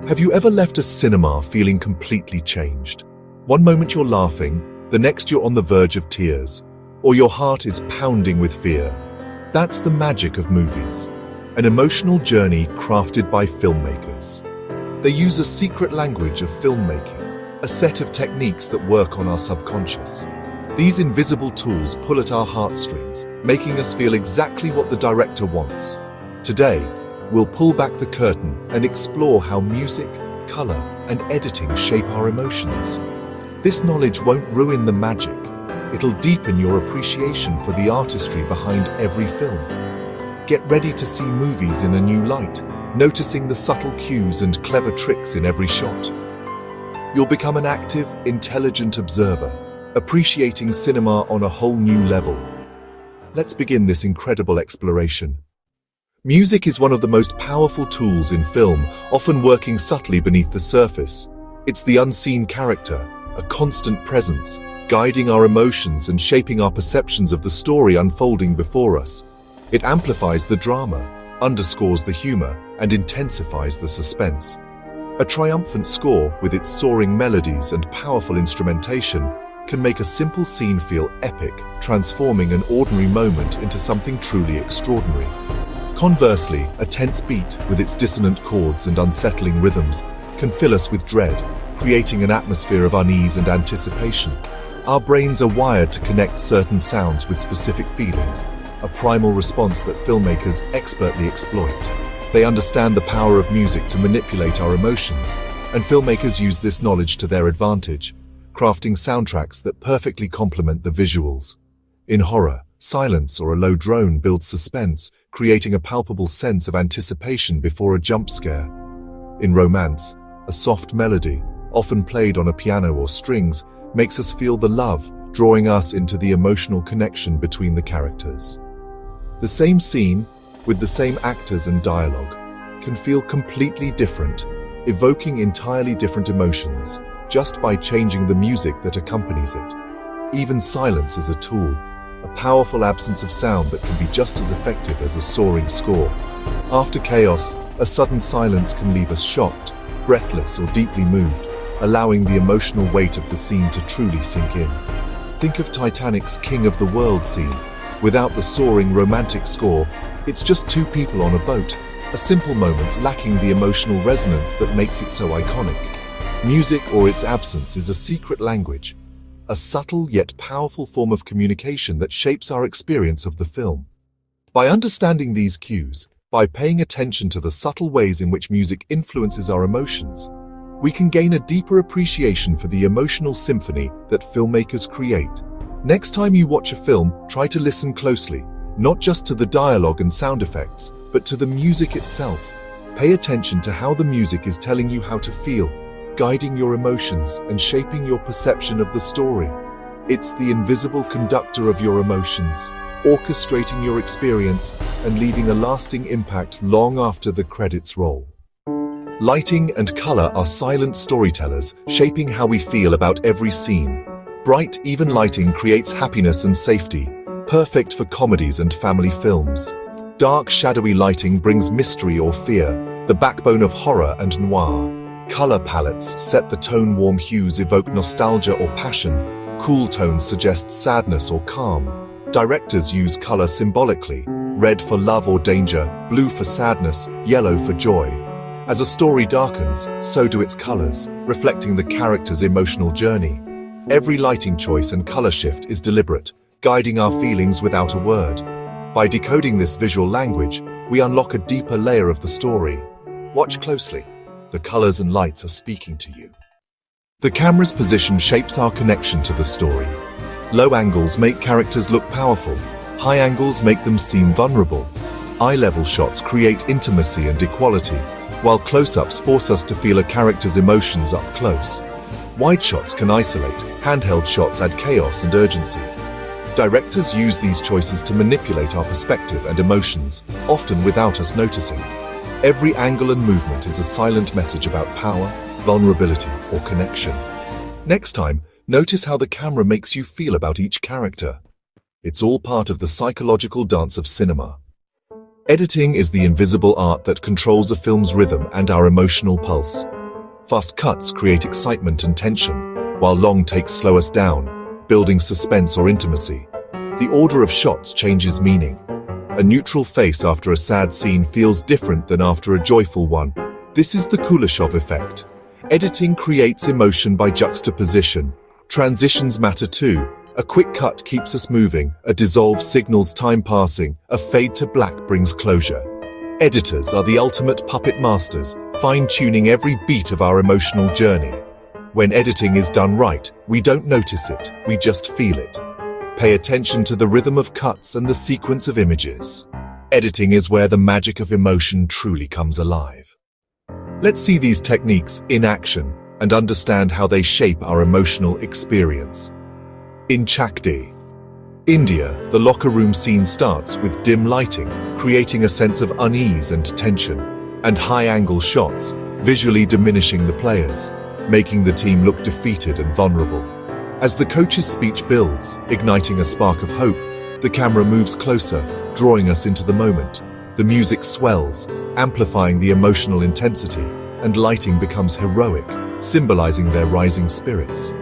Have you ever left a cinema feeling completely changed? One moment you're laughing, the next you're on the verge of tears, or your heart is pounding with fear. That's the magic of movies. An emotional journey crafted by filmmakers. They use a secret language of filmmaking, a set of techniques that work on our subconscious. These invisible tools pull at our heartstrings, making us feel exactly what the director wants. Today, we'll pull back the curtain and explore how music, color, and editing shape our emotions. This knowledge won't ruin the magic. It'll deepen your appreciation for the artistry behind every film. Get ready to see movies in a new light, noticing the subtle cues and clever tricks in every shot. You'll become an active, intelligent observer, appreciating cinema on a whole new level. Let's begin this incredible exploration. Music is one of the most powerful tools in film, often working subtly beneath the surface. It's the unseen character, a constant presence, guiding our emotions and shaping our perceptions of the story unfolding before us. It amplifies the drama, underscores the humor, and intensifies the suspense. A triumphant score, with its soaring melodies and powerful instrumentation, can make a simple scene feel epic, transforming an ordinary moment into something truly extraordinary. Conversely, a tense beat, with its dissonant chords and unsettling rhythms, can fill us with dread, creating an atmosphere of unease and anticipation. Our brains are wired to connect certain sounds with specific feelings, a primal response that filmmakers expertly exploit. They understand the power of music to manipulate our emotions, and filmmakers use this knowledge to their advantage, crafting soundtracks that perfectly complement the visuals. In horror, silence or a low drone builds suspense, creating a palpable sense of anticipation before a jump scare. In romance, a soft melody, often played on a piano or strings, makes us feel the love, drawing us into the emotional connection between the characters. The same scene, with the same actors and dialogue, can feel completely different, evoking entirely different emotions, just by changing the music that accompanies it. Even silence is a tool, a powerful absence of sound that can be just as effective as a soaring score. After chaos, a sudden silence can leave us shocked, breathless, or deeply moved, allowing the emotional weight of the scene to truly sink in. Think of Titanic's King of the World scene. Without the soaring romantic score, it's just two people on a boat, a simple moment lacking the emotional resonance that makes it so iconic. Music or its absence is a secret language, a subtle yet powerful form of communication that shapes our experience of the film. By understanding these cues, by paying attention to the subtle ways in which music influences our emotions, we can gain a deeper appreciation for the emotional symphony that filmmakers create. Next time you watch a film, try to listen closely, not just to the dialogue and sound effects, but to the music itself. Pay attention to how the music is telling you how to feel, guiding your emotions and shaping your perception of the story. It's the invisible conductor of your emotions, orchestrating your experience and leaving a lasting impact long after the credits roll. Lighting and color are silent storytellers, shaping how we feel about every scene. Bright, even lighting creates happiness and safety, perfect for comedies and family films. Dark, shadowy lighting brings mystery or fear, the backbone of horror and noir. Color palettes set the tone, warm hues evoke nostalgia or passion, cool tones suggest sadness or calm. Directors use color symbolically, red for love or danger, blue for sadness, yellow for joy. As a story darkens, so do its colors, reflecting the character's emotional journey. Every lighting choice and color shift is deliberate, guiding our feelings without a word. By decoding this visual language, we unlock a deeper layer of the story. Watch closely. The colors and lights are speaking to you. The camera's position shapes our connection to the story. Low angles make characters look powerful. High angles make them seem vulnerable. Eye-level shots create intimacy and equality, while close-ups force us to feel a character's emotions up close. Wide shots can isolate, handheld shots add chaos and urgency. Directors use these choices to manipulate our perspective and emotions, often without us noticing. Every angle and movement is a silent message about power, vulnerability, or connection. Next time, notice how the camera makes you feel about each character. It's all part of the psychological dance of cinema. Editing is the invisible art that controls a film's rhythm and our emotional pulse. Fast cuts create excitement and tension, while long takes slow us down, building suspense or intimacy. The order of shots changes meaning. A neutral face after a sad scene feels different than after a joyful one. This is the Kuleshov effect. Editing creates emotion by juxtaposition. Transitions matter too. A quick cut keeps us moving, a dissolve signals time passing, a fade to black brings closure. Editors are the ultimate puppet masters, fine-tuning every beat of our emotional journey. When editing is done right, we don't notice it, we just feel it. Pay attention to the rhythm of cuts and the sequence of images. Editing is where the magic of emotion truly comes alive. Let's see these techniques in action and understand how they shape our emotional experience. In Chakdi, India, the locker room scene starts with dim lighting, creating a sense of unease and tension, and high-angle shots, visually diminishing the players, making the team look defeated and vulnerable. As the coach's speech builds, igniting a spark of hope, the camera moves closer, drawing us into the moment. The music swells, amplifying the emotional intensity, and lighting becomes heroic, symbolizing their rising spirits.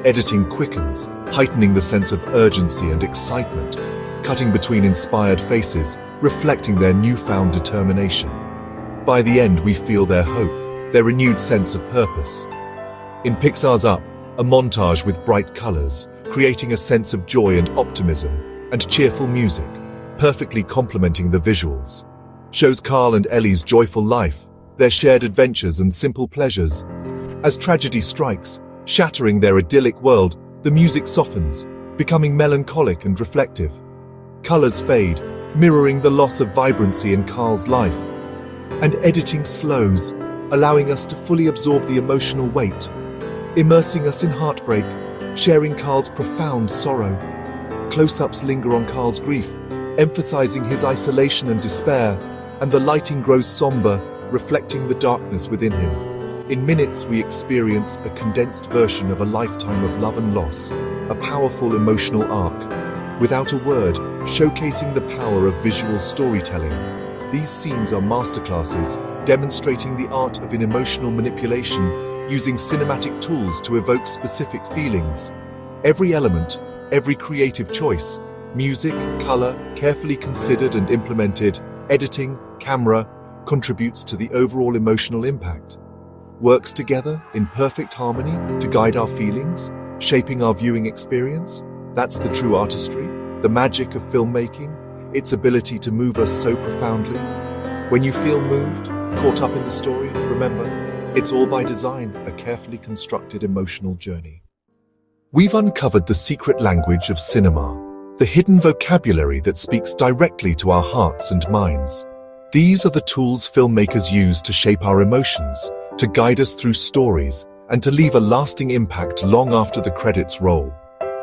Editing quickens, heightening the sense of urgency and excitement, cutting between inspired faces, reflecting their newfound determination. By the end, we feel their hope, their renewed sense of purpose. In Pixar's Up, a montage with bright colors, creating a sense of joy and optimism, and cheerful music, perfectly complementing the visuals, shows Carl and Ellie's joyful life, their shared adventures and simple pleasures. As tragedy strikes, shattering their idyllic world, the music softens, becoming melancholic and reflective. Colors fade, mirroring the loss of vibrancy in Carl's life. And editing slows, allowing us to fully absorb the emotional weight, immersing us in heartbreak, sharing Carl's profound sorrow. Close-ups linger on Carl's grief, emphasizing his isolation and despair, and the lighting grows somber, reflecting the darkness within him. In minutes, we experience a condensed version of a lifetime of love and loss, a powerful emotional arc, without a word, showcasing the power of visual storytelling. These scenes are masterclasses, demonstrating the art of emotional manipulation, using cinematic tools to evoke specific feelings. Every element, every creative choice, music, color, carefully considered and implemented, editing, camera, contributes to the overall emotional impact. Works together in perfect harmony to guide our feelings, shaping our viewing experience. That's the true artistry, the magic of filmmaking, its ability to move us so profoundly. When you feel moved, caught up in the story, remember, it's all by design, a carefully constructed emotional journey. We've uncovered the secret language of cinema, the hidden vocabulary that speaks directly to our hearts and minds. These are the tools filmmakers use to shape our emotions, to guide us through stories, and to leave a lasting impact long after the credits roll.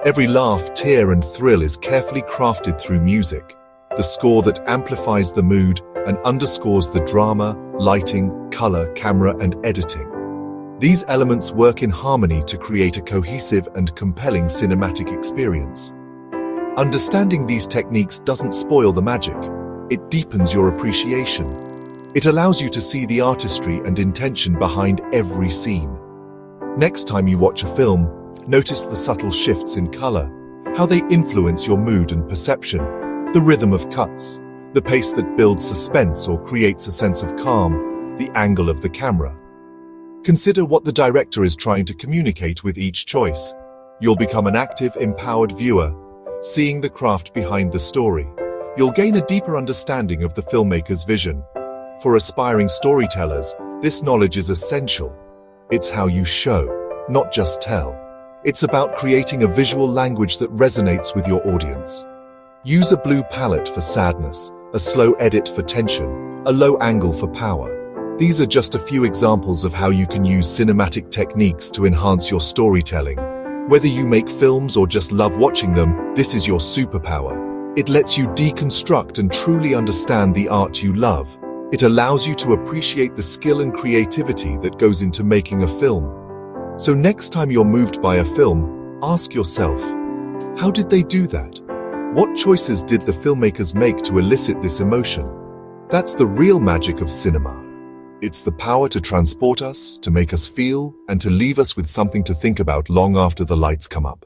Every laugh, tear, and thrill is carefully crafted through music, the score that amplifies the mood and underscores the drama, lighting, color, camera, and editing. These elements work in harmony to create a cohesive and compelling cinematic experience. Understanding these techniques doesn't spoil the magic, it deepens your appreciation. It allows you to see the artistry and intention behind every scene. Next time you watch a film, notice the subtle shifts in color, how they influence your mood and perception, the rhythm of cuts, the pace that builds suspense or creates a sense of calm, the angle of the camera. Consider what the director is trying to communicate with each choice. You'll become an active, empowered viewer, seeing the craft behind the story. You'll gain a deeper understanding of the filmmaker's vision. For aspiring storytellers, this knowledge is essential. It's how you show, not just tell. It's about creating a visual language that resonates with your audience. Use a blue palette for sadness, a slow edit for tension, a low angle for power. These are just a few examples of how you can use cinematic techniques to enhance your storytelling. Whether you make films or just love watching them, this is your superpower. It lets you deconstruct and truly understand the art you love. It allows you to appreciate the skill and creativity that goes into making a film. So next time you're moved by a film, ask yourself, how did they do that? What choices did the filmmakers make to elicit this emotion? That's the real magic of cinema. It's the power to transport us, to make us feel, and to leave us with something to think about long after the lights come up.